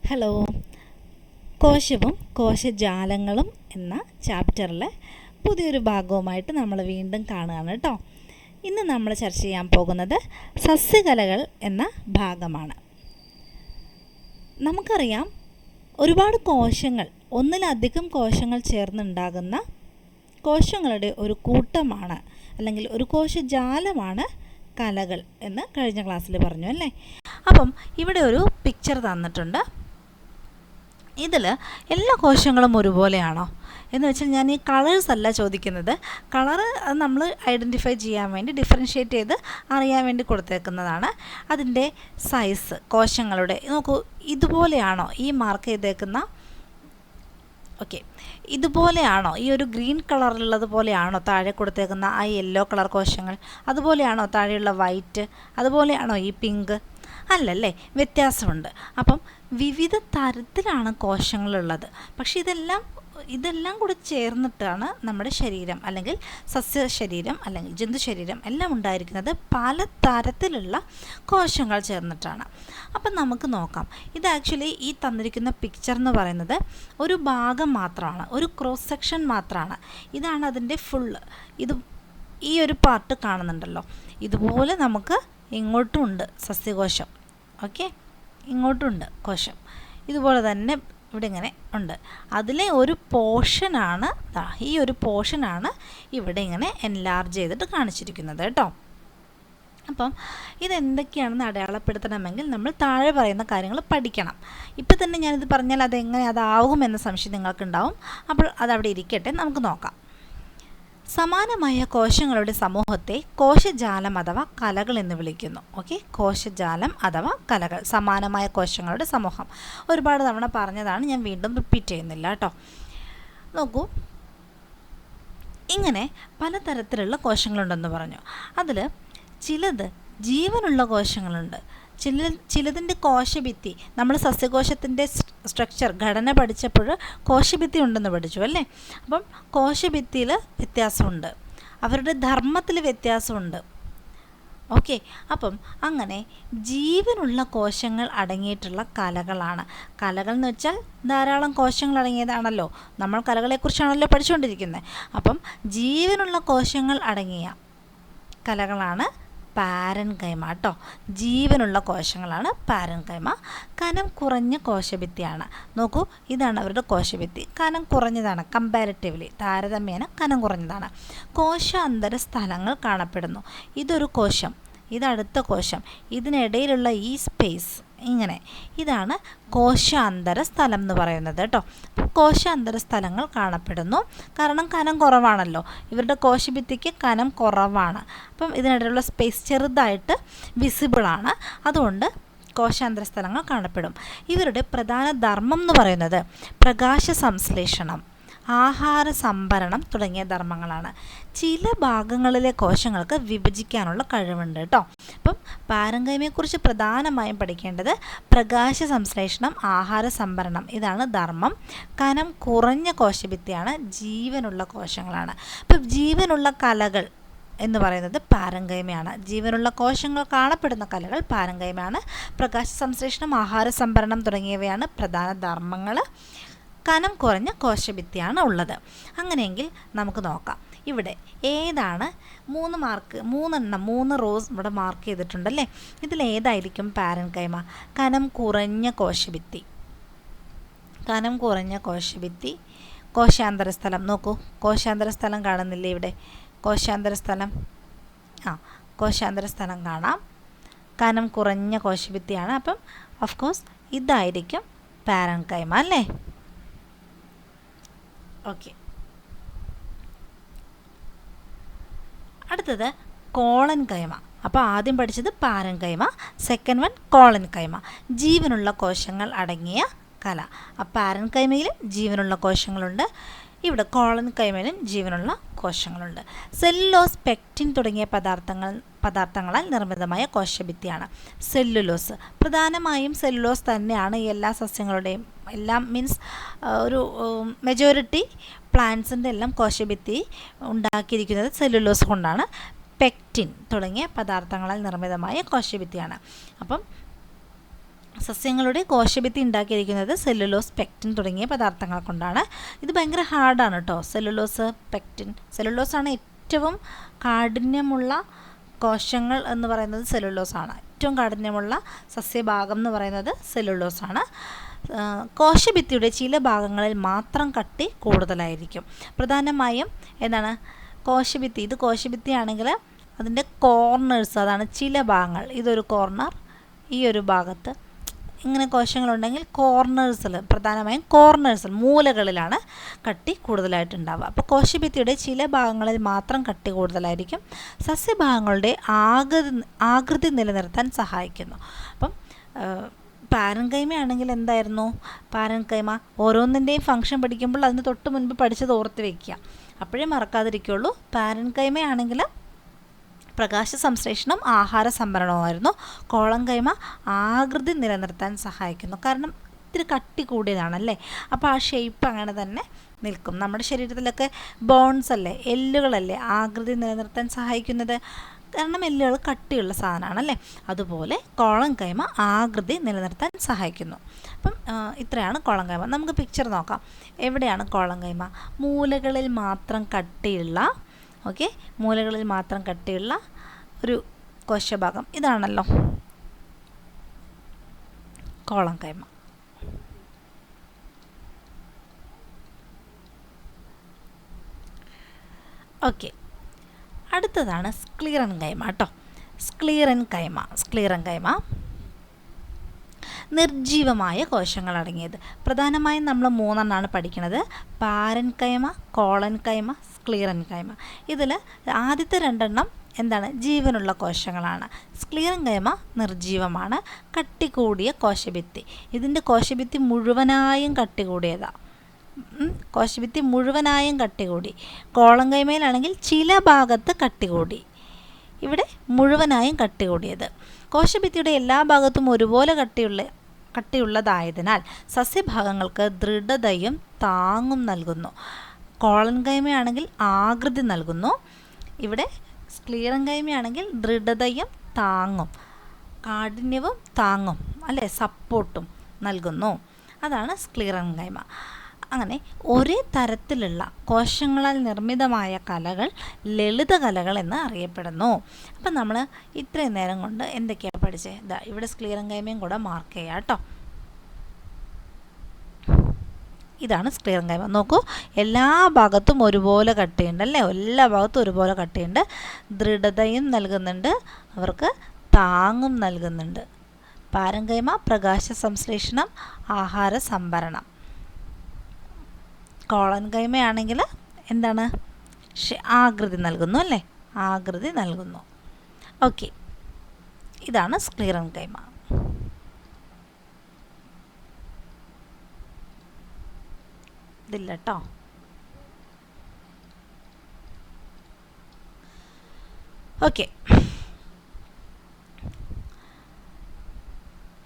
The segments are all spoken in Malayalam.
ഹലോ, കോശവും കോശജാലങ്ങളും എന്ന ചാപ്റ്ററിലെ പുതിയൊരു ഭാഗവുമായിട്ട് നമ്മൾ വീണ്ടും കാണുകയാണ് കേട്ടോ. ഇന്ന് നമ്മൾ ചർച്ച ചെയ്യാൻ പോകുന്നത് സസ്യകലകൾ എന്ന ഭാഗമാണ്. നമുക്കറിയാം, ഒരുപാട് കോശങ്ങൾ, ഒന്നിലധികം കോശങ്ങൾ ചേർന്നുണ്ടാകുന്ന കോശങ്ങളുടെ ഒരു കൂട്ടമാണ് അല്ലെങ്കിൽ ഒരു കോശജാലമാണ് കലകൾ എന്ന് കഴിഞ്ഞ ക്ലാസ്സിൽ പറഞ്ഞു അല്ലേ. അപ്പം ഇവിടെ ഒരു പിക്ചർ തന്നിട്ടുണ്ട്. ഇതിൽ എല്ലാ കോശങ്ങളും ഒരുപോലെയാണോ എന്ന് വെച്ചാൽ ഞാൻ ഈ കളേഴ്സ് അല്ല ചോദിക്കുന്നത്. കളറ് അത് നമ്മൾ ഐഡൻറ്റിഫൈ ചെയ്യാൻ വേണ്ടി, ഡിഫറൻഷ്യേറ്റ് ചെയ്ത് അറിയാൻ വേണ്ടി കൊടുത്തേക്കുന്നതാണ്. അതിൻ്റെ സൈസ് കോശങ്ങളുടെ നോക്കൂ, ഇതുപോലെയാണോ ഈ മാർക്ക് ചെയ്തേക്കുന്ന, ഓക്കെ, ഇതുപോലെയാണോ ഈ ഒരു ഗ്രീൻ കളറിലുള്ളത് പോലെയാണോ താഴെ കൊടുത്തേക്കുന്ന ആ യെല്ലോ കളർ കോശങ്ങൾ? അതുപോലെയാണോ താഴെയുള്ള വൈറ്റ്? അതുപോലെയാണോ ഈ പിങ്ക്? അല്ലല്ലേ, വ്യത്യാസമുണ്ട്. അപ്പം വിവിധ തരത്തിലാണ് കോശങ്ങളുള്ളത്. പക്ഷേ ഇതെല്ലാം കൂടി ചേർന്നിട്ടാണ് നമ്മുടെ ശരീരം അല്ലെങ്കിൽ സസ്യ ശരീരം അല്ലെങ്കിൽ ജന്തു ശരീരം എല്ലാം ഉണ്ടായിരിക്കുന്നത് പല തരത്തിലുള്ള കോശങ്ങൾ ചേർന്നിട്ടാണ്. അപ്പം നമുക്ക് നോക്കാം. ഇത് ആക്ച്വലി ഈ തന്നിരിക്കുന്ന പിക്ചർ എന്ന് പറയുന്നത് ഒരു ഭാഗം മാത്രമാണ്, ഒരു ക്രോസ് സെക്ഷൻ മാത്രമാണ്. ഇതാണ് അതിൻ്റെ ഫുള്ള്. ഈ ഒരു പാർട്ട് കാണുന്നുണ്ടല്ലോ, ഇതുപോലെ നമുക്ക് ഇങ്ങോട്ടും ഉണ്ട് സസ്യകോശം. ഓക്കെ, ഇങ്ങോട്ടും ഉണ്ട് കോശം, ഇതുപോലെ തന്നെ ഇവിടെ ഇങ്ങനെ ഉണ്ട്. അതിലെ ഒരു പോർഷനാണ്, ഈ ഒരു പോർഷനാണ് ഇവിടെ ഇങ്ങനെ എൻലാർജ് ചെയ്തിട്ട് കാണിച്ചിരിക്കുന്നത് കേട്ടോ. അപ്പം ഇതെന്തൊക്കെയാണെന്ന് അടയാളപ്പെടുത്തണമെങ്കിൽ നമ്മൾ താഴെ പറയുന്ന കാര്യങ്ങൾ പഠിക്കണം. ഇപ്പം തന്നെ ഞാനിത് പറഞ്ഞാൽ അതാകുമെന്ന സംശയം നിങ്ങൾക്കുണ്ടാവും. അപ്പോൾ അതവിടെ ഇരിക്കട്ടെ, നമുക്ക് നോക്കാം. സമാനമായ കോശങ്ങളുടെ സമൂഹത്തെ കോശജാലം അഥവാ കലകൾ എന്ന് വിളിക്കുന്നു. ഓക്കെ, കോശജാലം അഥവാ കലകൾ, സമാനമായ കോശങ്ങളുടെ സമൂഹം. ഒരുപാട് തവണ പറഞ്ഞതാണ്, ഞാൻ വീണ്ടും റിപ്പീറ്റ് ചെയ്യുന്നില്ല കേട്ടോ. നോക്കൂ, ഇങ്ങനെ പലതരത്തിലുള്ള കോശങ്ങളുണ്ടെന്ന് പറഞ്ഞു. അതിൽ ചിലത് ജീവനുള്ള കോശങ്ങളുണ്ട്, ചിലതിൻ്റെ കോശഭിത്തി. നമ്മൾ സസ്യകോശത്തിൻ്റെ സ്ട്രക്ചർ, ഘടന പഠിച്ചപ്പോൾ കോശഭിത്തി ഉണ്ടെന്ന് പഠിച്ചു അല്ലേ. അപ്പം കോശഭിത്തിയിൽ വ്യത്യാസമുണ്ട്, അവരുടെ ധർമ്മത്തിൽ വ്യത്യാസമുണ്ട്. ഓക്കെ, അപ്പം അങ്ങനെ ജീവനുള്ള കോശങ്ങൾ അടങ്ങിയിട്ടുള്ള കലകളാണ്. കലകൾ എന്ന് വെച്ചാൽ ധാരാളം കോശങ്ങൾ അടങ്ങിയതാണല്ലോ, നമ്മൾ കലകളെക്കുറിച്ചാണല്ലോ പഠിച്ചുകൊണ്ടിരിക്കുന്നത്. അപ്പം ജീവനുള്ള കോശങ്ങൾ അടങ്ങിയ കലകളാണ് പാരൻകൈമ കേട്ടോ. ജീവനുള്ള കോശങ്ങളാണ് പാരൻകൈമ. കനം കുറഞ്ഞ കോശഭിത്തിയാണ്. നോക്കൂ, ഇതാണ് അവരുടെ കോശഭിത്തി. കനം കുറഞ്ഞതാണ്, കമ്പാരിറ്റീവ്ലി താരതമ്യേന കനം കുറഞ്ഞതാണ്. കോശാന്തര സ്ഥലങ്ങൾ കാണപ്പെടുന്നു. ഇതൊരു കോശം, ഇതടുത്ത കോശം, ഇതിനിടയിലുള്ള ഈ സ്പേസ് ഇങ്ങനെ, ഇതാണ് കോശാന്തര സ്ഥലം എന്ന് പറയുന്നത് കേട്ടോ. കോശാന്തര സ്ഥലങ്ങൾ കാണപ്പെടുന്നു, കാരണം കനം കുറവാണല്ലോ, ഇവരുടെ കോശഭിത്തിക്ക് കനം കുറവാണ്. അപ്പം ഇതിനിടയിലുള്ള സ്പേസ് ചെറുതായിട്ട് വിസിബിളാണ്, അതുകൊണ്ട് കോശാന്തര സ്ഥലങ്ങൾ കാണപ്പെടും. ഇവരുടെ പ്രധാന ധർമ്മം എന്ന് പറയുന്നത് പ്രകാശ സംശ്ലേഷണം, ആഹാര സംഭരണം തുടങ്ങിയ ധർമ്മങ്ങളാണ്. ചില ഭാഗങ്ങളിലെ കോശങ്ങൾക്ക് വിഭജിക്കാനുള്ള കഴിവുണ്ട് കേട്ടോ. അപ്പം പാരൻകൈമയെക്കുറിച്ച് പ്രധാനമായും പഠിക്കേണ്ടത് പ്രകാശ സംശ്ലേഷണം, ആഹാര സംഭരണം, ഇതാണ് ധർമ്മം. കനം കുറഞ്ഞ കോശഭിത്തിയാണ്, ജീവനുള്ള കോശങ്ങളാണ്. അപ്പം ജീവനുള്ള കലകൾ എന്ന് പറയുന്നത് പാരൻകൈമയാണ്. ജീവനുള്ള കോശങ്ങൾ കാണപ്പെടുന്ന കലകൾ പാരൻകൈമയാണ്. പ്രകാശ സംശ്ലേഷണം, ആഹാര സംഭരണം തുടങ്ങിയവയാണ് പ്രധാന ധർമ്മങ്ങൾ. കനം കുറഞ്ഞ കോശഭിത്തിയാണ് ഉള്ളത്. അങ്ങനെയെങ്കിൽ നമുക്ക് നോക്കാം, ഇവിടെ ഏതാണ് 3 റോസ് ഇവിടെ മാർക്ക് ചെയ്തിട്ടുണ്ടല്ലേ. ഇതിലേതായിരിക്കും പാരൻകൈമ? കനം കുറഞ്ഞ കോശഭിത്തി, കനം കുറഞ്ഞ കോശഭിത്തി. കോശാന്തര സ്ഥലം നോക്കൂ, കോശാന്തര സ്ഥലം കാണുന്നില്ലേ ഇവിടെ? കോശാന്തര സ്ഥലം, കോശാന്തര സ്ഥലം കാണാം. കനം കുറഞ്ഞ കോശഭിത്തിയാണ്. അപ്പം ഓഫ് കോഴ്സ് ഇതായിരിക്കും പാരൻകൈമ അല്ലേ. ഓക്കെ, അടുത്തത് കോളൻകൈമ. അപ്പോൾ ആദ്യം പഠിച്ചത് പാരൻകൈമ, സെക്കൻഡ് വൺ കോളൻകൈമ, ജീവനുള്ള കോശങ്ങൾ അടങ്ങിയ കല. ആ പാരൻകൈമയിലും ജീവനുള്ള കോശങ്ങളുണ്ട്, ഇവിടെ കോളൻകൈമയിലും ജീവനുള്ള കോശങ്ങളുണ്ട്. സെല്ലുലോസ്, പെക്റ്റിൻ തുടങ്ങിയ പദാർത്ഥങ്ങളാൽ നിർമ്മിതമായ കോശഭിത്തിയാണ് സെല്ലുലോസ്. പ്രധാനമായും സെല്ലുലോസ് തന്നെയാണ് എല്ലാ സസ്യങ്ങളുടെയും, എല്ലാം മീൻസ് ഒരു മെജോറിറ്റി പ്ലാന്റ്സിൻ്റെ എല്ലാം കോശഭിത്തി ഉണ്ടാക്കിയിരിക്കുന്നത് സെല്ലുലോസ് കൊണ്ടാണ്. പെക്റ്റിൻ തുടങ്ങിയ പദാർത്ഥങ്ങളാൽ നിർമ്മിതമായ കോശഭിത്തിയാണ്. അപ്പം സസ്യങ്ങളുടെ കോശഭിത്തി ഉണ്ടാക്കിയിരിക്കുന്നത് സെല്ലുലോസ്, പെക്റ്റിൻ തുടങ്ങിയ പദാർത്ഥങ്ങൾ കൊണ്ടാണ്. ഇത് ഭയങ്കര ഹാർഡാണ് കേട്ടോ. Cellulose, pectin. സെല്ലുലോസാണ് ഏറ്റവും കാഠിന്യമുള്ള കോശങ്ങൾ എന്ന് പറയുന്നത് സെല്ലുലോസാണ്. ഏറ്റവും കാഠിന്യമുള്ള സസ്യഭാഗം എന്ന് പറയുന്നത് സെല്ലുലോസാണ്. കോശഭിത്തിയുടെ ചില ഭാഗങ്ങളിൽ മാത്രം കട്ടി കൂടുതലായിരിക്കും. പ്രധാനമായും എന്താണ് കോശഭിത്തി, ഇത് കോശഭിത്തിയാണെങ്കിൽ അതിൻ്റെ കോർണേഴ്സ്, അതാണ് ചില ഭാഗങ്ങൾ. ഇതൊരു കോർണർ, ഈ ഒരു ഭാഗത്ത് ഇങ്ങനെ കോശങ്ങളുണ്ടെങ്കിൽ കോർണേഴ്സിൽ, പ്രധാനമായും കോർണേഴ്സിൽ, മൂലകളിലാണ് കട്ടി കൂടുതലായിട്ടുണ്ടാവുക. അപ്പോൾ കോശഭിത്തിയുടെ ചില ഭാഗങ്ങളിൽ മാത്രം കട്ടി കൂടുതലായിരിക്കും. സസ്യഭാഗങ്ങളുടെ ആകൃതി നിലനിർത്താൻ സഹായിക്കുന്നു. അപ്പം പാരൻകൈമയാണെങ്കിൽ എന്തായിരുന്നു? പാരൻകൈമ ഓരോന്നിൻ്റെയും ഫംഗ്ഷൻ പഠിക്കുമ്പോൾ അതിന് തൊട്ട് മുൻപ് പഠിച്ചത് ഓർത്ത് വയ്ക്കുക, അപ്പോഴേ മറക്കാതിരിക്കുള്ളൂ. പാരൻകൈമയാണെങ്കിൽ പ്രകാശ സംശ്ലേഷണം, ആഹാര സംഭരണമായിരുന്നു. കോളൻകൈമ ആകൃതി നിലനിർത്താൻ സഹായിക്കുന്നു. കാരണം ഇത്തിരി കട്ടി കൂടിയതാണല്ലേ, അപ്പോൾ ആ ഷേപ്പ് അങ്ങനെ തന്നെ നിൽക്കും. നമ്മുടെ ശരീരത്തിലൊക്കെ ബോൺസ് അല്ലേ, എല്ലുകളല്ലേ ആകൃതി നിലനിർത്താൻ സഹായിക്കുന്നത്. കാരണം എല്ലുകൾ കട്ടിയുള്ള സാധനമാണല്ലേ. അതുപോലെ കോളൻകൈമ ആകൃതി നിലനിർത്താൻ സഹായിക്കുന്നു. അപ്പം ഇത്രയാണ് കോളൻകൈമ. നമുക്ക് പിക്ചർ നോക്കാം. എവിടെയാണ് കോളൻകൈമ? മൂലകളിൽ മാത്രം കട്ടിയുള്ള, ഓക്കെ, മൂലകളിൽ മാത്രം കട്ടിയുള്ള ഒരു കോശഭാഗം ഇതാണല്ലോ കോളൻകൈമ. ഓക്കെ, അടുത്തതാണ് സ്ക്ലീറൻകൈമ കേട്ടോ. സ്ക്ലീറൻകൈമ നിർജീവമായ കോശങ്ങൾ അടങ്ങിയത്. പ്രധാനമായും നമ്മൾ 3 പഠിക്കുന്നത്: പാരൻകൈമ, കോളൻകൈമ, സ്ക്ലീറൻകൈമ. ഇതിൽ ആദ്യത്തെ 2 എന്താണ്? ജീവനുള്ള കോശങ്ങളാണ്. സ്ക്ലീറൻകൈമ നിർജീവമാണ്. കട്ടി കൂടിയ കോശഭിത്തി. ഇതിൻ്റെ കോശഭിത്തി മുഴുവനായും കട്ടി കൂടിയതാണ്. കോശഭിത്തി മുഴുവനായും കട്ടി കൂടി. കോളൻകൈമയിലാണെങ്കിൽ ചില ഭാഗത്ത് കട്ടി കൂടി. ഇവിടെ മുഴുവനായും കട്ടി കൂടിയത്. കോശഭിത്തിയുടെ എല്ലാ ഭാഗത്തും ഒരുപോലെ കട്ടിയുള്ളതായതിനാൽ സസ്യഭാഗങ്ങൾക്ക് ദൃഢതയും താങ്ങും നൽകുന്നു. കോളൻകൈമയാണെങ്കിൽ ആകൃതി നൽകുന്നു. ഇവിടെ സ്ക്ലീറൻകൈമയാണെങ്കിൽ ദൃഢതയും താങ്ങും, കാഠിന്യവും താങ്ങും അല്ലേ, സപ്പോർട്ടും നൽകുന്നു. അതാണ് സ്ക്ലീറൻകൈമ. അങ്ങനെ ഒരേ തരത്തിലുള്ള കോശങ്ങളാൽ നിർമ്മിതമായ കലകൾ ലളിതകലകൾ എന്ന് അറിയപ്പെടുന്നു. അപ്പം നമ്മൾ ഇത്രയും നേരം കൊണ്ട് എന്തൊക്കെയാണ് പഠിച്ചത്? ഇതാ ഇവിടെ സ്ക്ലീറൻകൈമയും കൂടെ മാർക്ക് ചെയ്യാം കേട്ടോ. ഇതാണ് സ്ക്ലീറൻകൈമ. നോക്കൂ, എല്ലാ ഭാഗത്തും ഒരുപോലെ കട്ടിയുണ്ട് അല്ലേ, എല്ലാ ഭാഗത്തും ഒരുപോലെ കട്ടിയുണ്ട്. ദൃഢതയും നൽകുന്നുണ്ട്, അവർക്ക് താങ്ങും നൽകുന്നുണ്ട്. പാരൻകൈമ പ്രകാശ സംശ്ലേഷണം, ആഹാര സംഭരണം. കോളൻകൈമയാണെങ്കിൽ എന്താണ്? ആകൃതി നൽകുന്നു അല്ലേ, ആകൃതി നൽകുന്നു. ഓക്കെ, ഇതാണ് സ്ക്ലീറൻകൈമ. ഇതില്ല കേട്ടോ. ഓക്കെ,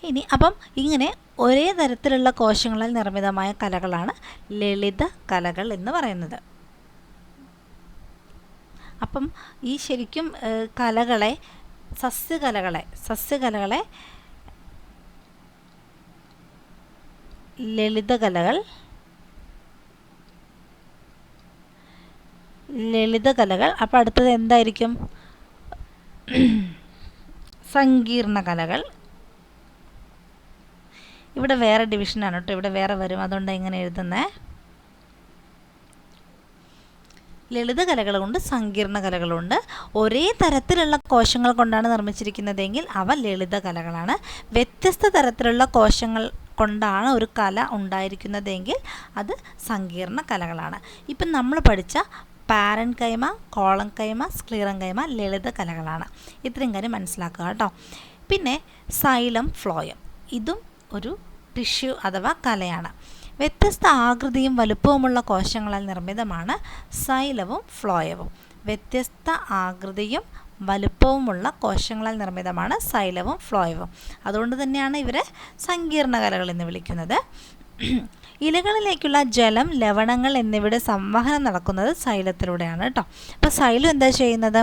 ഇനി അപ്പം ഇങ്ങനെ ഒരേ തരത്തിലുള്ള കോശങ്ങളാൽ നിർമ്മിതമായ കലകളാണ് ലളിത കലകൾ എന്ന് പറയുന്നത്. അപ്പം ഈ ശരിക്കും കലകളെ, സസ്യകലകളെ ലളിതകലകൾ അപ്പോൾ അടുത്തത് എന്തായിരിക്കും? സങ്കീർണ കലകൾ. ഇവിടെ വേറെ ഡിവിഷനാണ് കേട്ടോ, ഇവിടെ വേറെ വരും, അതുകൊണ്ട് ഇങ്ങനെ എഴുതുന്നേ. ലളിത കലകളുണ്ട്, സങ്കീർണ കലകളുണ്ട്. ഒരേ തരത്തിലുള്ള കോശങ്ങൾ കൊണ്ടാണ് നിർമ്മിച്ചിരിക്കുന്നതെങ്കിൽ അവ ലളിത കലകളാണ്. വ്യത്യസ്ത തരത്തിലുള്ള കോശങ്ങൾ കൊണ്ടാണ് ഒരു കല ഉണ്ടായിരിക്കുന്നതെങ്കിൽ അത് സങ്കീർണ കലകളാണ്. ഇപ്പം നമ്മൾ പഠിച്ച പാരൻകൈമ, കോളൻകൈമ, സ്ക്ലീറൻകൈമ ലളിത കലകളാണ്. ഇത്രയും കാര്യം മനസ്സിലാക്കുക കേട്ടോ. പിന്നെ സൈലം, ഫ്ലോയം, ഇതും ഒരു ടിഷ്യൂ അഥവാ കലയാണ്. വ്യത്യസ്ത ആകൃതിയും വലുപ്പവുമുള്ള കോശങ്ങളാൽ നിർമ്മിതമാണ് സൈലവും ഫ്ലോയവും. വ്യത്യസ്ത ആകൃതിയും വലുപ്പവുമുള്ള കോശങ്ങളാൽ നിർമ്മിതമാണ് സൈലവും ഫ്ലോയവും. അതുകൊണ്ട് തന്നെയാണ് ഇവരെ സങ്കീർണ കലകൾ എന്ന് വിളിക്കുന്നത്. ഇലകളിലേക്കുള്ള ജലം, ലവണങ്ങൾ എന്നിവയുടെ സംവഹനം നടക്കുന്നത് സൈലത്തിലൂടെയാണ് കേട്ടോ. അപ്പോൾ സൈലം എന്താ ചെയ്യുന്നത്?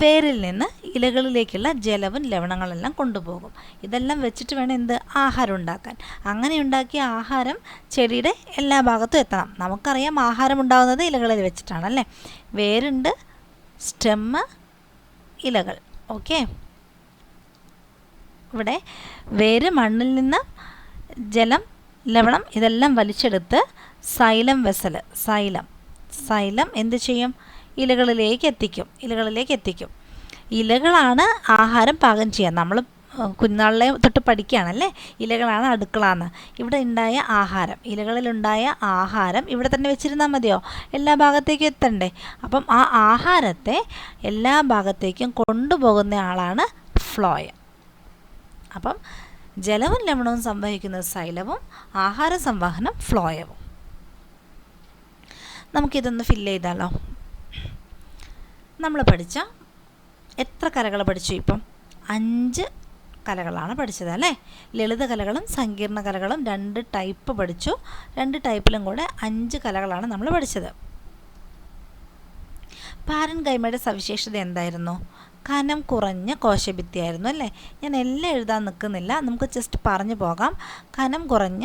വേരിൽ നിന്ന് ഇലകളിലേക്കുള്ള ജലവും ലവണങ്ങളെല്ലാം കൊണ്ടുപോകും. ഇതെല്ലാം വെച്ചിട്ട് വേണം എന്ത് ആഹാരം ഉണ്ടാക്കാൻ. അങ്ങനെ ഉണ്ടാക്കിയ ആഹാരം ചെടിയുടെ എല്ലാ ഭാഗത്തും എത്തണം. നമുക്കറിയാം ആഹാരം ഉണ്ടാകുന്നത് ഇലകളിൽ വെച്ചിട്ടാണല്ലേ. വേരുണ്ട്, സ്റ്റെമ്മ്, ഇലകൾ. ഓക്കെ, ഇവിടെ വേര് മണ്ണിൽ നിന്ന് ജലം, ലവണം ഇതെല്ലാം വലിച്ചെടുത്ത് സൈലം വെസൽ, സൈലം എന്ത് ചെയ്യും? ഇലകളിലേക്ക് എത്തിക്കും. ഇലകളാണ് ആഹാരം പാകം ചെയ്യുക. നമ്മൾ കുഞ്ഞാളിലെ തൊട്ട് പഠിക്കുകയാണല്ലേ, ഇലകളാണ് അടുക്കള എന്ന്. ഇവിടെ ഉണ്ടായ ആഹാരം, ഇലകളിലുണ്ടായ ആഹാരം ഇവിടെ തന്നെ വെച്ചിരുന്നാൽ മതിയോ? എല്ലാ ഭാഗത്തേക്കും എത്തണ്ടേ? അപ്പം ആ ആഹാരത്തെ എല്ലാ ഭാഗത്തേക്കും കൊണ്ടുപോകുന്ന ആളാണ് ഫ്ലോയം. അപ്പം ജലവും ലവണവും സംവഹിക്കുന്നത് സൈലവും, ആഹാര സംവഹനം ഫ്ലോയവും. നമുക്കിതൊന്ന് ഫില്ല് ചെയ്താലോ? നമ്മൾ പഠിച്ച എത്ര കലകൾ പഠിച്ചു? ഇപ്പം 5 കലകളാണ് പഠിച്ചത് അല്ലേ. ലളിത കലകളും സങ്കീർണ കലകളും 2 ടൈപ്പ് പഠിച്ചു. 2 ടൈപ്പിലും കൂടെ 5 കലകളാണ് നമ്മൾ പഠിച്ചത്. പാരൻകൈമയുടെ സവിശേഷത എന്തായിരുന്നു? കനം കുറഞ്ഞ കോശഭിത്തിയായിരുന്നു അല്ലേ. ഞാൻ എല്ലാം എഴുതാൻ നിൽക്കുന്നില്ല, നമുക്ക് ജസ്റ്റ് പറഞ്ഞു പോകാം. കനം കുറഞ്ഞ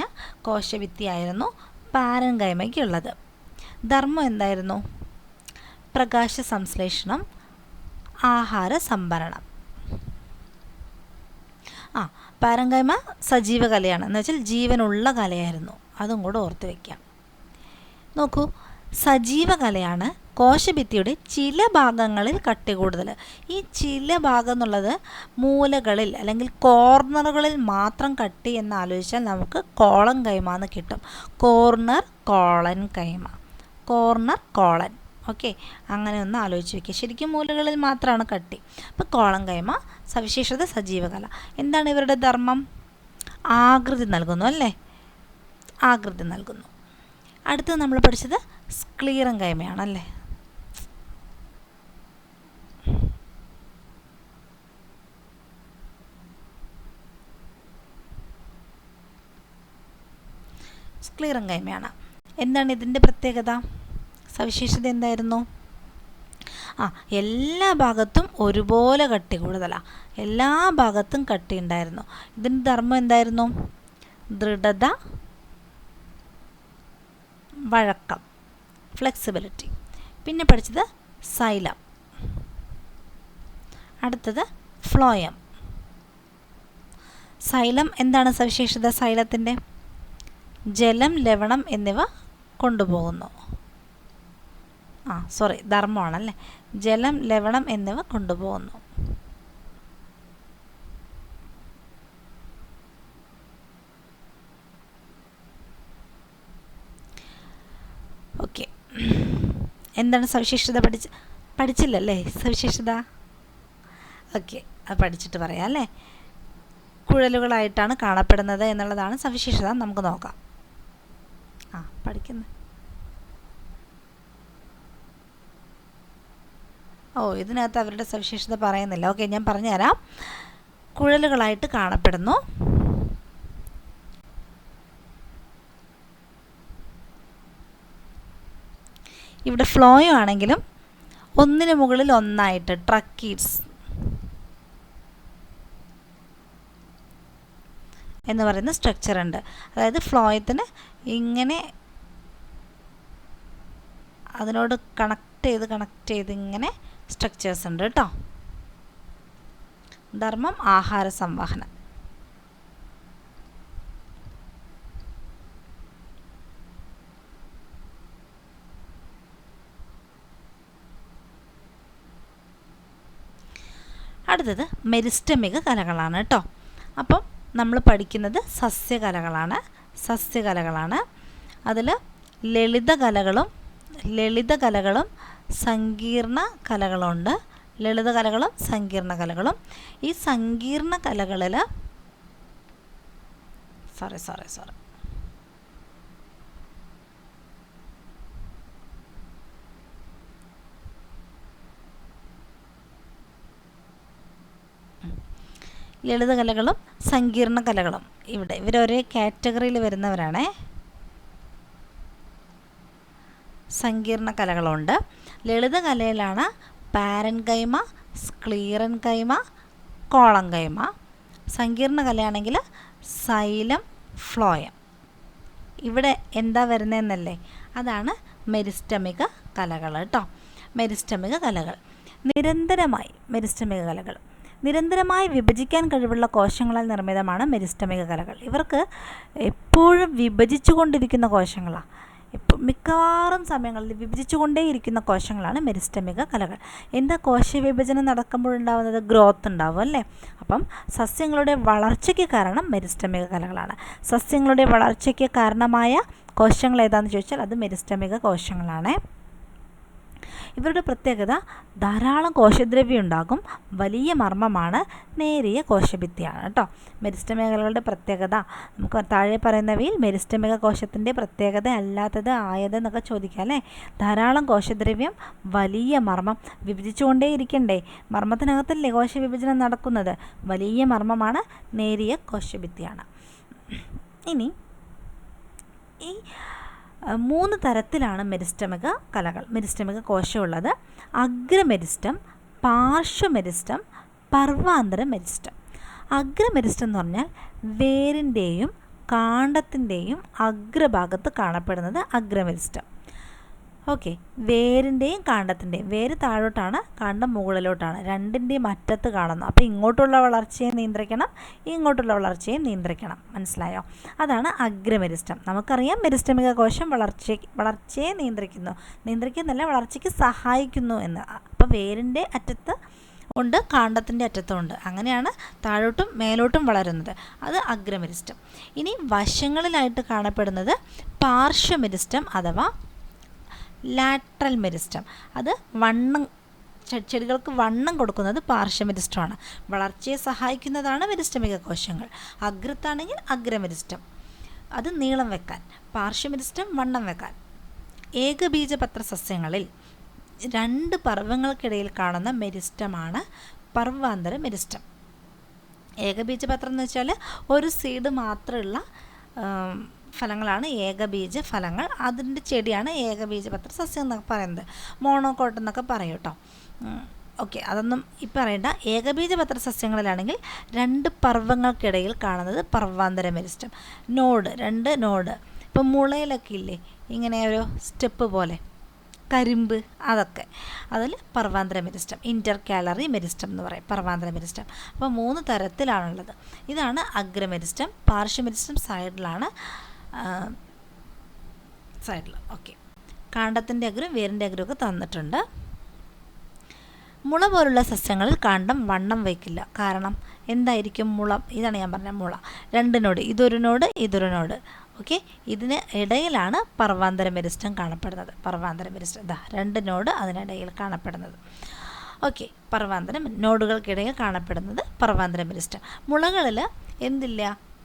കോശഭിത്തിയായിരുന്നു പാരൻകൈമയ്ക്കുള്ളത്. ധർമ്മം എന്തായിരുന്നു? പ്രകാശ സംശ്ലേഷണം, ആഹാര സംഭരണം. പാരൻകൈമ സജീവ കലയാണ്, എന്ന് വെച്ചാൽ ജീവനുള്ള കലയായിരുന്നു. അതും കൂടെ ഓർത്ത് വയ്ക്കാം. നോക്കൂ, സജീവ കലയാണ്. കോശഭിത്തിയുടെ ചില ഭാഗങ്ങളിൽ കട്ടി കൂടുതൽ. ഈ ചില ഭാഗം എന്നുള്ളത് മൂലകളിൽ അല്ലെങ്കിൽ കോർണറുകളിൽ മാത്രം കട്ടി എന്ന് ആലോചിച്ചാൽ നമുക്ക് കോളൻ കൈമ എന്ന് കിട്ടും. കോർണർ കോളൻ കൈമ, കോർണർ കോളൻ. ഓക്കെ, അങ്ങനെ ഒന്ന് ആലോചിച്ച് വയ്ക്കുക. ശരിക്കും മൂലകളിൽ മാത്രമാണ് കട്ടി. അപ്പോൾ കോളൻ കൈമ, സവിശേഷത സജീവകല. എന്താണ് ഇവരുടെ ധർമ്മം? ആകൃതി നൽകുന്നു അല്ലേ, ആകൃതി നൽകുന്നു. അടുത്തത് നമ്മൾ പഠിച്ചത് സ്ക്ലീറൻ കൈമയാണല്ലേ. സ്ക്ലീറൻ കൈമയാണ്. എന്താണ് ഇതിൻ്റെ പ്രത്യേകത, സവിശേഷത എന്തായിരുന്നു? എല്ലാ ഭാഗത്തും ഒരുപോലെ കട്ടി കൂടുതലാണ്. എല്ലാ ഭാഗത്തും കട്ടി ഉണ്ടായിരുന്നു. ഇതിൻ്റെ ധർമ്മം എന്തായിരുന്നു? ദൃഢത, വഴക്കം, ഫ്ലെക്സിബിലിറ്റി. പിന്നെ പഠിച്ചത് സൈലം. അടുത്തത് ഫ്ലോയം. സൈലം എന്താണ് സവിശേഷത? സൈലത്തിൻ്റെ ജലം, ലവണം എന്നിവ കൊണ്ടുപോകുന്നു. ധർമ്മമാണല്ലേ. ജലം, ലവണം എന്നിവ കൊണ്ടുപോകുന്നു. ഓക്കെ, എന്താണ് സവിശേഷത? പഠിച്ചില്ലല്ലേ സവിശേഷത? ഓക്കെ, അത് പഠിച്ചിട്ട് പറയാം അല്ലേ. കുഴലുകളായിട്ടാണ് കാണപ്പെടുന്നത് എന്നുള്ളതാണ് സവിശേഷത. നമുക്ക് നോക്കാം. പഠിക്കുന്നത് ഇതിനകത്ത് അവരുടെ സവിശേഷത പറയുന്നില്ല. ഓക്കെ, ഞാൻ പറഞ്ഞുതരാം. കുഴലുകളായിട്ട് കാണപ്പെടുന്നു. ഇവിടെ ഫ്ലോയോ ആണെങ്കിലും ഒന്നിനു മുകളിൽ ഒന്നായിട്ട് ട്രക്കീഡ്സ് എന്ന് പറയുന്ന സ്ട്രക്ചർ ഉണ്ട്. അതായത് ഫ്ലോയത്തിന് ഇങ്ങനെ അതിനോട് കണക്ട് ചെയ്ത് ഇങ്ങനെ സ്ട്രക്ചേഴ്സ് ഉണ്ട് കേട്ടോ. ധർമ്മം ആഹാര സംവഹനം. അടുത്തത് മെരിസ്റ്റമിക കലകളാണ് കേട്ടോ. അപ്പം നമ്മൾ പഠിക്കുന്നത് സസ്യകലകളാണ്. അതിൽ ലളിതകലകളും സങ്കീർണ കലകളുണ്ട്. ലളിതകലകളും സങ്കീർണ കലകളും. ഈ സങ്കീർണ കലകളിൽ ലളിതകലകളും സങ്കീർണ കലകളും ഇവരൊരേ കാറ്റഗറിയിൽ വരുന്നവരാണേ. സങ്കീർണ കലകളുണ്ട്. ലളിതകലയിലാണ് പാരൻകൈമ, സ്ക്ലീറൻ കൈമ, കോളം കൈമ. സങ്കീർണ കലയാണെങ്കിൽ സൈലം, ഫ്ലോയം. ഇവിടെ എന്താ വരുന്നതെന്നല്ലേ, അതാണ് മെരിസ്റ്റമിക കലകൾ കേട്ടോ. മെരിസ്റ്റമിക കലകൾ നിരന്തരമായി വിഭജിക്കാൻ കഴിവുള്ള കോശങ്ങളാൽ നിർമ്മിതമാണ് മെരിസ്റ്റമിക കലകൾ. ഇവർക്ക് എപ്പോഴും വിഭജിച്ചു കൊണ്ടിരിക്കുന്ന കോശങ്ങളാണ്. മിക്കവാറും സമയങ്ങളിൽ വിഭജിച്ചുകൊണ്ടേയിരിക്കുന്ന കോശങ്ങളാണ് മെരിസ്റ്റമിക കലകൾ. എന്താ കോശവിഭജനം നടക്കുമ്പോഴുണ്ടാകുന്നത്? ഗ്രോത്ത് ഉണ്ടാവും അല്ലേ. അപ്പം സസ്യങ്ങളുടെ വളർച്ചയ്ക്ക് കാരണം മെരിസ്റ്റമിക കലകളാണ്. സസ്യങ്ങളുടെ വളർച്ചയ്ക്ക് കാരണമായ കോശങ്ങൾ ഏതാണെന്ന് ചോദിച്ചാൽ അത് മെരിസ്റ്റമിക കോശങ്ങളാണ്. ഇവരുടെ പ്രത്യേകത ധാരാളം കോശദ്രവ്യം ഉണ്ടാകും, വലിയ മർമ്മമാണ്, നേരിയ കോശഭിത്തിയാണ് കേട്ടോ. മെരിസ്റ്റമിക കലകളുടെ പ്രത്യേകത നമുക്ക് താഴെ പറയുന്നവയിൽ മെരിസ്റ്റമിക കോശത്തിൻ്റെ പ്രത്യേകത അല്ലാത്തത് ആയത് എന്നൊക്കെ ചോദിക്കാം അല്ലേ. ധാരാളം കോശദ്രവ്യം, വലിയ മർമ്മം, വിഭജിച്ചുകൊണ്ടേ ഇരിക്കണ്ടേ, മർമ്മത്തിനകത്തല്ലേ കോശവിഭജനം നടക്കുന്നത്. വലിയ മർമ്മമാണ്, നേരിയ കോശഭിത്തിയാണ്. ഇനി ഈ 3 തരത്തിലാണ് മെരിസ്റ്റമിക കലകൾ, മെരിസ്റ്റമിക കോശമുള്ളത്. അഗ്രമെരിസ്റ്റം, പാർശ്വമെരിസ്റ്റം, പർവാന്തര മെരിസ്റ്റം. അഗ്രമെരിസ്റ്റം എന്ന് പറഞ്ഞാൽ വേരിൻ്റെയും കാണ്ഡത്തിൻ്റെയും അഗ്രഭാഗത്ത് കാണപ്പെടുന്നത് അഗ്രമെരിസ്റ്റം. ഓക്കെ, വേരിൻ്റെയും കാണ്ഡത്തിൻ്റെയും, വേര് താഴോട്ടാണ്, കാണ്ഡം മുകളിലോട്ടാണ്, രണ്ടിൻ്റെയും അറ്റത്ത് കാണുന്നു. അപ്പോൾ ഇങ്ങോട്ടുള്ള വളർച്ചയെ നിയന്ത്രിക്കണം, ഇങ്ങോട്ടുള്ള വളർച്ചയെ നിയന്ത്രിക്കണം. മനസ്സിലായോ? അതാണ് അഗ്രമെരിസ്റ്റം. നമുക്കറിയാം മെരിസ്റ്റമിക കോശം വളർച്ചയെ നിയന്ത്രിക്കുന്നല്ല, വളർച്ചയ്ക്ക് സഹായിക്കുന്നു എന്ന്. അപ്പോൾ വേരിൻ്റെ അറ്റത്ത് ഉണ്ട്, കാണ്ഡത്തിൻ്റെ അറ്റത്തുമുണ്ട്. അങ്ങനെയാണ് താഴോട്ടും മേലോട്ടും വളരുന്നത്. അത് അഗ്രമെരിസ്റ്റം. ഇനി വശങ്ങളിലായിട്ട് കാണപ്പെടുന്നത് പാർശ്വമെരിസ്റ്റം അഥവാ ലാറ്ററൽ മെരിസ്റ്റം. അത് ചെടികൾക്ക് വണ്ണം കൊടുക്കുന്നത് പാർശ്വമെരിസ്റ്റമാണ്. വളർച്ചയെ സഹായിക്കുന്നതാണ് മെരിസ്റ്റമിക കോശങ്ങൾ. അഗ്രത്താണെങ്കിൽ അഗ്രമെരിസ്റ്റം, അത് നീളം വെക്കാൻ, പാർശ്വമെരിസ്റ്റം വണ്ണം വെക്കാൻ. ഏകബീജപത്ര സസ്യങ്ങളിൽ 2 പർവ്വങ്ങൾക്കിടയിൽ കാണുന്ന മെരിസ്റ്റമാണ് പർവാന്തര മെരിസ്റ്റം. ഏകബീജപത്രം എന്ന് വെച്ചാൽ ഒരു സീഡ് മാത്രമുള്ള ഫലങ്ങളാണ് ഏകബീജ ഫലങ്ങൾ. അതിൻ്റെ ചെടിയാണ് ഏകബീജപത്ര സസ്യം എന്നൊക്കെ പറയുന്നത്. മോണോകോട്ട് എന്നൊക്കെ പറയും കേട്ടോ. ഓക്കെ, അതൊന്നും ഇപ്പം അറിയണ്ട. ഏകബീജപത്ര സസ്യങ്ങളിലാണെങ്കിൽ 2 പർവ്വങ്ങൾക്കിടയിൽ കാണുന്നത് പർവാന്തര മെരിസ്റ്റം. 2 നോഡ്, ഇപ്പം മുളയിലൊക്കെ ഇല്ലേ ഇങ്ങനെ ഒരു സ്റ്റെപ്പ് പോലെ, കരിമ്പ്, അതൊക്കെ അതിൽ പർവാന്തര മെരിസ്റ്റം, ഇൻ്റർകാലറി മെരിസ്റ്റം എന്ന് പറയും, പർവാന്തര മെരിസ്റ്റം. അപ്പോൾ 3 തരത്തിലാണുള്ളത്. ഇതാണ് അഗ്രമെരിസ്റ്റം. പാർശ്വമെരിസ്റ്റം സൈഡിലാണ്. ഓക്കെ, കാണ്ഡത്തിൻ്റെ അഗ്രം വേരിൻ്റെ അഗ്രമൊക്കെ തന്നിട്ടുണ്ട്. മുള പോലുള്ള സസ്യങ്ങളിൽ കാണ്ഡം വണ്ണം വയ്ക്കില്ല. കാരണം എന്തായിരിക്കും? മുള, ഇതാണ് ഞാൻ പറഞ്ഞ മുള, 2 നോഡ്, ഇതൊരു നോഡ്. ഓക്കെ, ഇതിന് ഇടയിലാണ് പർവാന്തര മെരിസ്റ്റം കാണപ്പെടുന്നത്. പർവാന്തര മെരിസ്റ്റം 2 നോഡ് അതിനിടയിൽ കാണപ്പെടുന്നത്. ഓക്കെ, നോഡുകൾക്കിടയിൽ കാണപ്പെടുന്നത് പർവാന്തര മെരിസ്റ്റം. മുളകളിൽ എന്തില്ല?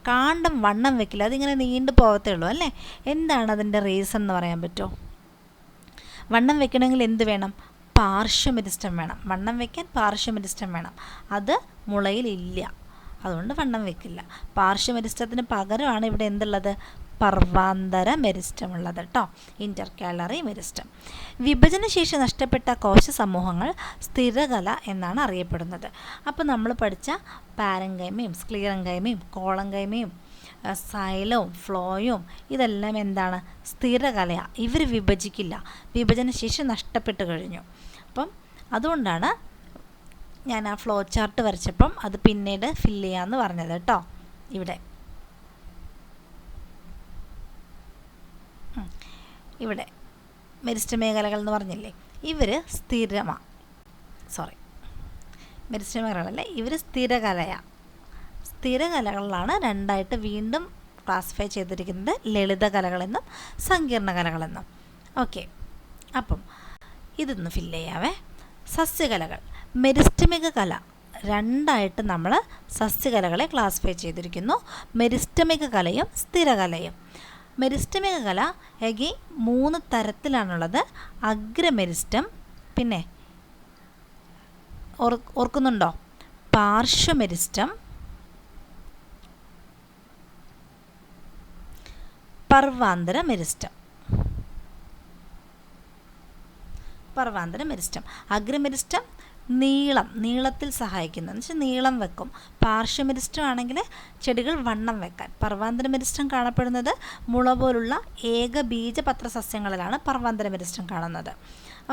കാണ്ഡം വണ്ണം വെക്കില്ല, അതിങ്ങനെ നീണ്ടു പോകത്തേ ഉള്ളൂ അല്ലേ. എന്താണ് അതിൻ്റെ റീസൺ എന്ന് പറയാൻ പറ്റുമോ? വണ്ണം വെക്കണമെങ്കിൽ എന്ത് വേണം? പാർശ്വമെരിസ്റ്റം വേണം. വണ്ണം വയ്ക്കാൻ പാർശ്വമെരിസ്റ്റം വേണം. അത് മുളയിലില്ല, അതുകൊണ്ട് വണ്ണം വെക്കില്ല. പാർശ്വമെരിസ്റ്റത്തിന് പകരമാണ് ഇവിടെ എന്തുള്ളത്? പർവാന്തര മെരിസ്റ്റം ഉള്ളത് കേട്ടോ, ഇൻ്റർകാലറി മെരിസ്റ്റം. വിഭജനശേഷി നഷ്ടപ്പെട്ട കോശ സമൂഹങ്ങൾ സ്ഥിരകല എന്നാണ് അറിയപ്പെടുന്നത്. അപ്പോൾ നമ്മൾ പഠിച്ച പാരങ്കൈമയും സ്ക്ലീറങ്കൈമയും കോളങ്കൈമയും സൈലവും ഫ്ലോയും ഇതെല്ലാം എന്താണ്? സ്ഥിരകലയാണ്. ഇവർ വിഭജിക്കില്ല, വിഭജനശേഷി നഷ്ടപ്പെട്ട് കഴിഞ്ഞു. അപ്പം അതുകൊണ്ടാണ് ഞാൻ ആ ഫ്ലോ ചാർട്ട് വരച്ചപ്പം അത് പിന്നീട് ഫില്ല് ചെയ്യാമെന്ന് പറഞ്ഞത് കേട്ടോ. ഇവിടെ മെരിസ്റ്റമിക കലകൾ എന്ന് പറഞ്ഞില്ലേ, ഇവർ മെരിസ്റ്റമിക കലകളല്ലേ, ഇവർ സ്ഥിരകലയാണ്. സ്ഥിരകലകളിലാണ് 2ആയിട്ട് വീണ്ടും ക്ലാസിഫൈ ചെയ്തിരിക്കുന്നത്, ലളിത കലകളെന്നും സങ്കീർണ കലകളെന്നും. ഓക്കെ, അപ്പം ഇതൊന്ന് ഫില്ല് ചെയ്യാവേ. സസ്യകലകൾ. മെരിസ്റ്റമിക കല 2ആയിട്ട് നമ്മൾ സസ്യകലകളെ ക്ലാസിഫൈ ചെയ്തിരിക്കുന്നു, മെരിസ്റ്റമിക കലയും സ്ഥിരകലയും. മെരിസ്റ്റമിക കല 3 തരത്തിലാണുള്ളത്. അഗ്രമെരിസ്റ്റം, പിന്നെ ഓർക്കുന്നുണ്ടോ? പാർശ്വമെരിസ്റ്റം, പർവാന്തര മെരിസ്റ്റം. അഗ്രമെരിസ്റ്റം നീളത്തിൽ സഹായിക്കുന്നു എന്ന് വെച്ചാൽ നീളം വെക്കും. പാർശ്വമെരിസ്റ്റം ആണെങ്കിൽ ചെടികൾ വണ്ണം വെക്കാൻ. പർവാന്തര മെരിസ്റ്റം കാണപ്പെടുന്നത് മുള പോലുള്ള ഏകബീജപത്ര സസ്യങ്ങളിലാണ് പർവാന്തര മെരിസ്റ്റം കാണുന്നത്.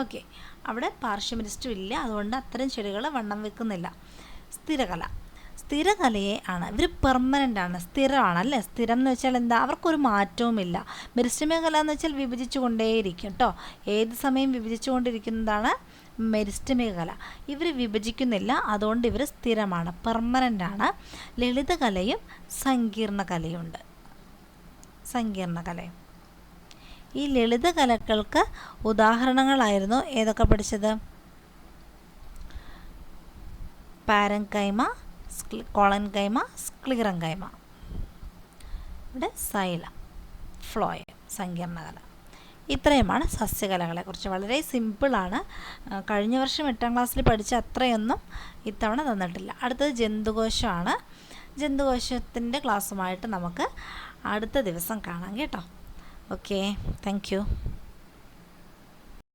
ഓക്കെ, അവിടെ പാർശ്വമെരിസ്റ്റം ഇല്ല, അതുകൊണ്ട് അത്തരം ചെടികൾ വണ്ണം വെക്കുന്നില്ല. സ്ഥിരകലയെ ആണ് ഇവർ പെർമനൻ്റ് ആണ്, സ്ഥിരമാണ് അല്ലേ. സ്ഥിരം എന്ന് വെച്ചാൽ എന്താ, അവർക്കൊരു മാറ്റവുമില്ല. മെരിസ്റ്റമേ കല എന്ന് വെച്ചാൽ വിഭജിച്ചു കൊണ്ടേയിരിക്കും കേട്ടോ. ഏത് സമയം വിഭജിച്ചു കൊണ്ടിരിക്കുന്നതാണ് മെരിസ്റ്റമേ കല. ഇവർ വിഭജിക്കുന്നില്ല, അതുകൊണ്ട് ഇവർ സ്ഥിരമാണ്, പെർമനൻ്റ് ആണ്. ലളിതകലയും സങ്കീർണകലയുണ്ട്. സങ്കീർണകലയും ഈ ലളിതകലകൾക്ക് ഉദാഹരണങ്ങളായിരുന്നു ഏതൊക്കെ പഠിച്ചത്? പാരൻകൈമ, കോളൻകൈമ, സ്ക്ലിറൻകൈമ. ഇവിടെ സൈലം, ഫ്ലോയം, സങ്കീർണകല. ഇത്രയുമാണ് സസ്യകലകളെക്കുറിച്ച്. വളരെ സിമ്പിളാണ്. കഴിഞ്ഞ വർഷം 8ാം ക്ലാസ്സിൽ പഠിച്ച അത്രയൊന്നും ഇത്തവണ തന്നിട്ടില്ല. അടുത്തത് ജന്തുകോശമാണ്. ജന്തുകോശത്തിൻ്റെ ക്ലാസ്സുമായിട്ട് നമുക്ക് അടുത്ത ദിവസം കാണാം കേട്ടോ. Okay, thank you.